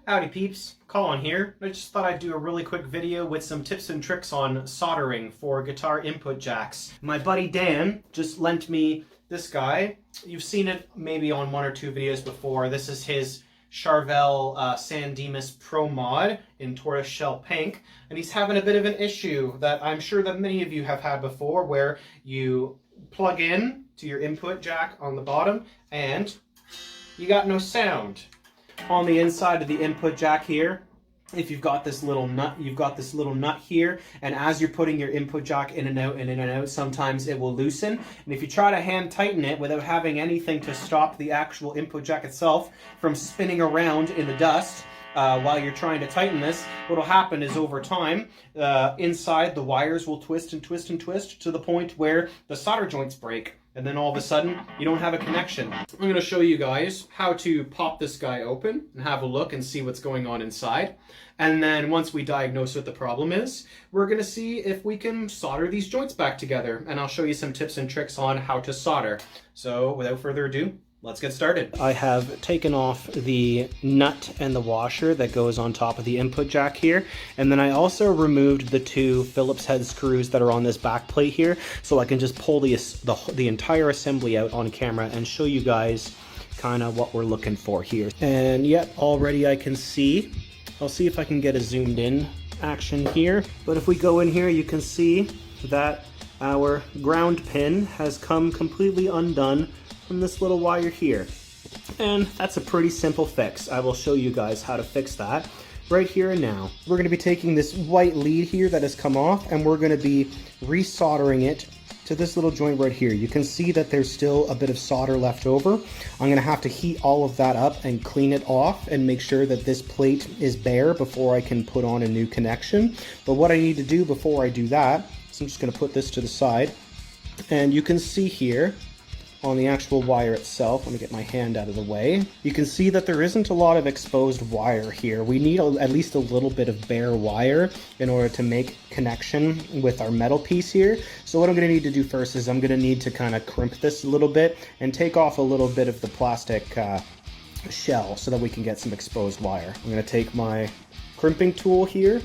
Howdy peeps, Colin here. I just thought I'd do a really quick video with some tips and tricks on soldering for guitar input jacks. My buddy Dan just lent me this guy. You've seen it maybe on one or two videos before. This is his Charvel San Dimas Pro Mod in tortoiseshell pink, and he's having a bit of an issue that I'm sure that many of you have had before, where you plug in to your input jack on the bottom and you got no sound. On the inside of the input jack here, if you've got this little nut, here, and as you're putting your input jack in and out, sometimes it will loosen. And if you try to hand tighten it without having anything to stop the actual input jack itself from spinning around in the dust, while you're trying to tighten this, what'll happen is over time, inside the wires will twist and twist and twist to the point where the solder joints break. And then all of a sudden, you don't have a connection. I'm going to show you guys how to pop this guy open and have a look and see what's going on inside. And then once we diagnose what the problem is, we're going to see if we can solder these joints back together. And I'll show you some tips and tricks on how to solder. So without further ado, let's get started. I have taken off the nut and the washer that goes on top of the input jack here. And then I also removed the two Phillips head screws that are on this back plate here, so I can just pull the entire assembly out on camera and show you guys kind of what we're looking for here. And yet already I can see, I'll see if I can get a zoomed in action here. But if we go in here, you can see that our ground pin has come completely undone from this little wire here. And that's a pretty simple fix. I will show you guys how to fix that right here and now. We're going to be taking this white lead here that has come off, and we're going to be resoldering it to this little joint right here. You can see that there's still a bit of solder left over. I'm going to have to heat all of that up and clean it off and make sure that this plate is bare before I can put on a new connection. But what I need to do before I do that is I'm just going to put this to the side, and you can see here on the actual wire itself, let me get my hand out of the way, you can see that there isn't a lot of exposed wire here. We need at least a little bit of bare wire in order to make connection with our metal piece here. So what I'm going to need to do first is I'm going to need to kind of crimp this a little bit and take off a little bit of the plastic shell so that we can get some exposed wire. I'm going to take my crimping tool here,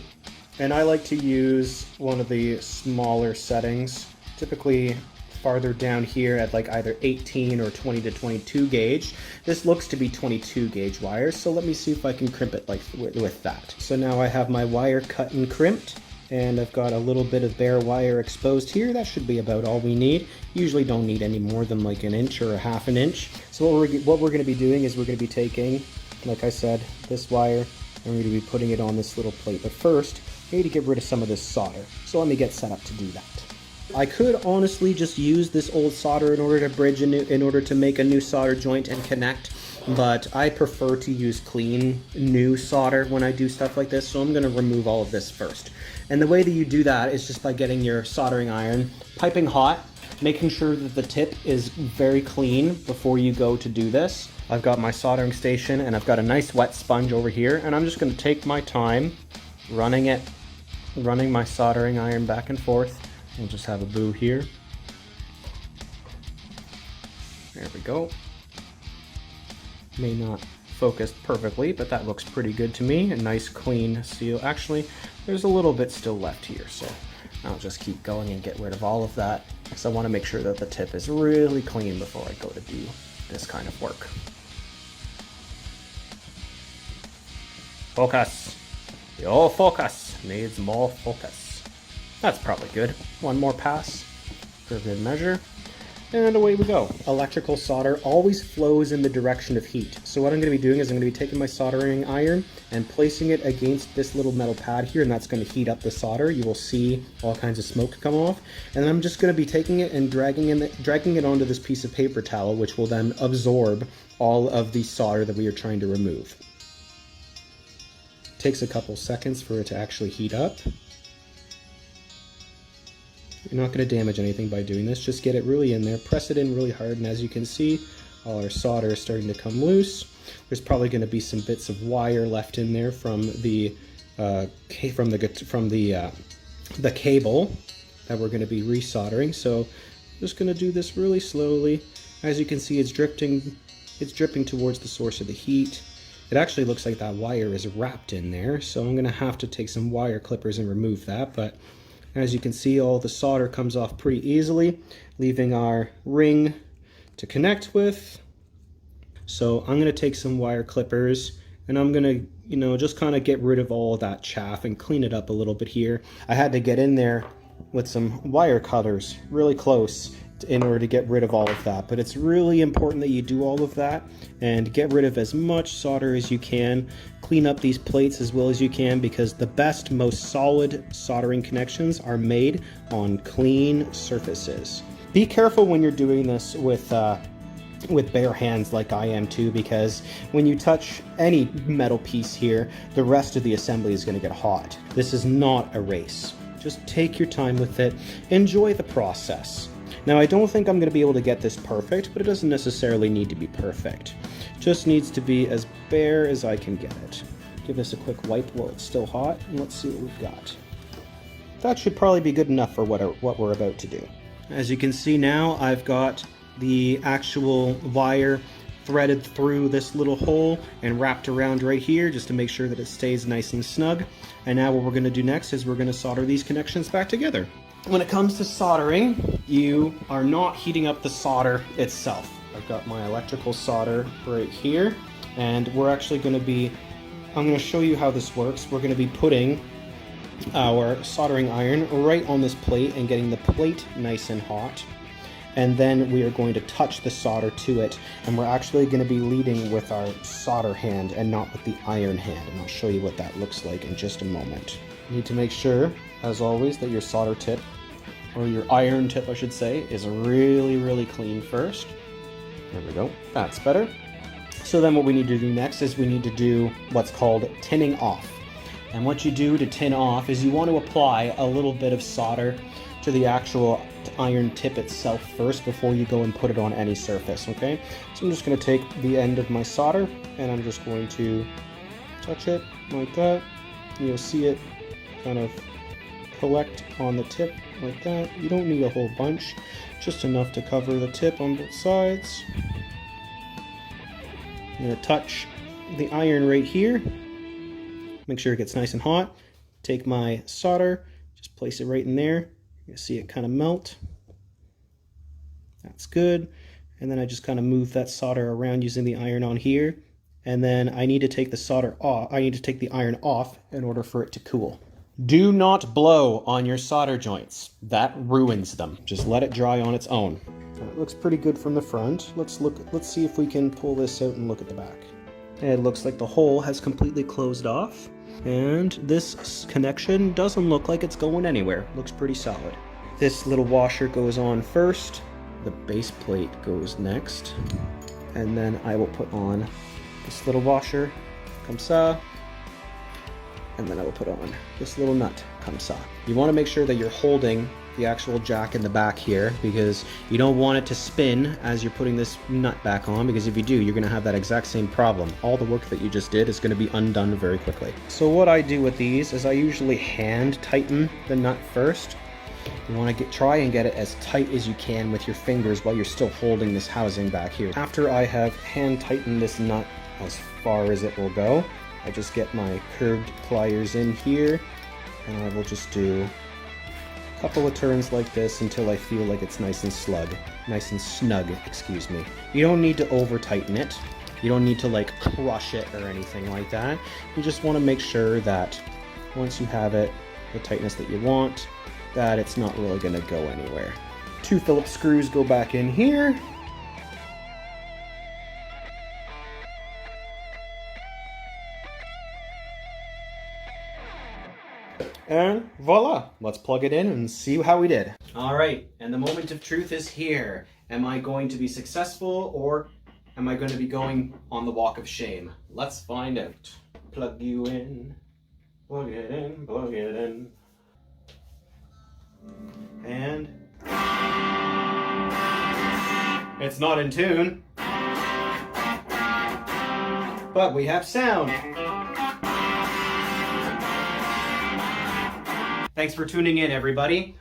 and I like to use one of the smaller settings, typically farther down here at like either 18 or 20 to 22 gauge. This looks to be 22 gauge wire, so let me see if I can crimp it like with that. So now I have my wire cut and crimped, and I've got a little bit of bare wire exposed here. That should be about all we need. Usually don't need any more than like an inch or a half an inch. So what we're going to be doing is we're going to be taking, like I said, this wire, and we're going to be putting it on this little plate. But first, I need to get rid of some of this solder. So let me get set up to do that. I could honestly just use this old solder in order to make a new solder joint and connect, but I prefer to use clean new solder when I do stuff like this, so I'm going to remove all of this first. And the way that you do that is just by getting your soldering iron piping hot, making sure that the tip is very clean before you go to do this. I've got my soldering station and I've got a nice wet sponge over here, and I'm just going to take my time running my soldering iron back and forth. We'll just have a boo here. There we go. May not focus perfectly, but that looks pretty good to me. A nice clean seal. Actually, there's a little bit still left here, so I'll just keep going and get rid of all of that, because I want to make sure that the tip is really clean before I go to do this kind of work. Focus. Your focus needs more focus. That's probably good. One more pass for good measure. And away we go. Electrical solder always flows in the direction of heat. So what I'm going to be doing is I'm going to be taking my soldering iron and placing it against this little metal pad here, and that's going to heat up the solder. You will see all kinds of smoke come off. And then I'm just going to be taking it and dragging it onto this piece of paper towel, which will then absorb all of the solder that we are trying to remove. It takes a couple seconds for it to actually heat up. You're not going to damage anything by doing this. Just get it really in there, press it in really hard, and as you can see, all our solder is starting to come loose. There's probably going to be some bits of wire left in there from the cable that we're going to be resoldering. So I'm just going to do this really slowly. As you can see, it's dripping towards the source of the heat. It actually looks like that wire is wrapped in there, so I'm gonna have to take some wire clippers and remove that, but as you can see, all the solder comes off pretty easily, leaving our ring to connect with. So I'm gonna take some wire clippers and I'm gonna, just kind of get rid of all of that chaff and clean it up a little bit here. I had to get in there with some wire cutters really close in order to get rid of all of that, but it's really important that you do all of that and get rid of as much solder as you can. Clean up these plates as well as you can, because the best, most solid soldering connections are made on clean surfaces. Be careful when you're doing this with bare hands like I am too, because when you touch any metal piece here, the rest of the assembly is going to get hot. This is not a race. Just take your time with it. Enjoy the process. Now, I don't think I'm going to be able to get this perfect, but it doesn't necessarily need to be perfect. Just needs to be as bare as I can get it. Give this a quick wipe while it's still hot, and let's see what we've got. That should probably be good enough for what we're about to do. As you can see now, I've got the actual wire threaded through this little hole and wrapped around right here just to make sure that it stays nice and snug. And now what we're going to do next is we're going to solder these connections back together. When it comes to soldering, you are not heating up the solder itself. I've got my electrical solder right here, and we're actually going to be, I'm going to show you how this works. We're going to be putting our soldering iron right on this plate and getting the plate nice and hot. And then we are going to touch the solder to it, and we're actually going to be leading with our solder hand and not with the iron hand, and I'll show you what that looks like in just a moment. You need to make sure, as always, that your solder tip, or your iron tip I should say, is really, really clean first. There we go, that's better. So then what we need to do next is we need to do what's called tinning off. And what you do to tin off is you want to apply a little bit of solder to the actual iron tip itself first before you go and put it on any surface, okay? So I'm just going to take the end of my solder and I'm just going to touch it like that. You'll see it kind of collect on the tip like that. You don't need a whole bunch, just enough to cover the tip on both sides. I'm going to touch the iron right here. Make sure it gets nice and hot. Take my solder, just place it right in there. You see it kind of melt. That's good. And then I just kind of move that solder around using the iron on here. And then I need to take the solder off. I need to take the iron off in order for it to cool. Do not blow on your solder joints. That ruins them. Just let it dry on its own. It looks pretty good from the front. Let's see if we can pull this out and look at the back. It looks like the hole has completely closed off. And this connection doesn't look like it's going anywhere. Looks pretty solid. This little washer goes on first. The base plate goes next. And then I will put on this little washer, comme ça. And then I will put on this little nut, comme ça. You want to make sure that you're holding the actual jack in the back here, because you don't want it to spin as you're putting this nut back on, because if you do, you're going to have that exact same problem. All the work that you just did is going to be undone very quickly. So what I do with these is I usually hand tighten the nut first. You want to try and get it as tight as you can with your fingers while you're still holding this housing back here. After I have hand tightened this nut as far as it will go, I just get my curved pliers in here, and I will just do a couple of turns like this until I feel like it's nice and snug, excuse me. You don't need to over tighten it. You don't need to like crush it or anything like that. You just want to make sure that once you have it, the tightness that you want, that it's not really going to go anywhere. 2 Phillips screws go back in here. And voila, let's plug it in and see how we did. All right, and the moment of truth is here. Am I going to be successful, or am I going to be going on the walk of shame? Let's find out. Plug you in, plug it in, plug it in. And it's not in tune, but we have sound. Thanks for tuning in, everybody.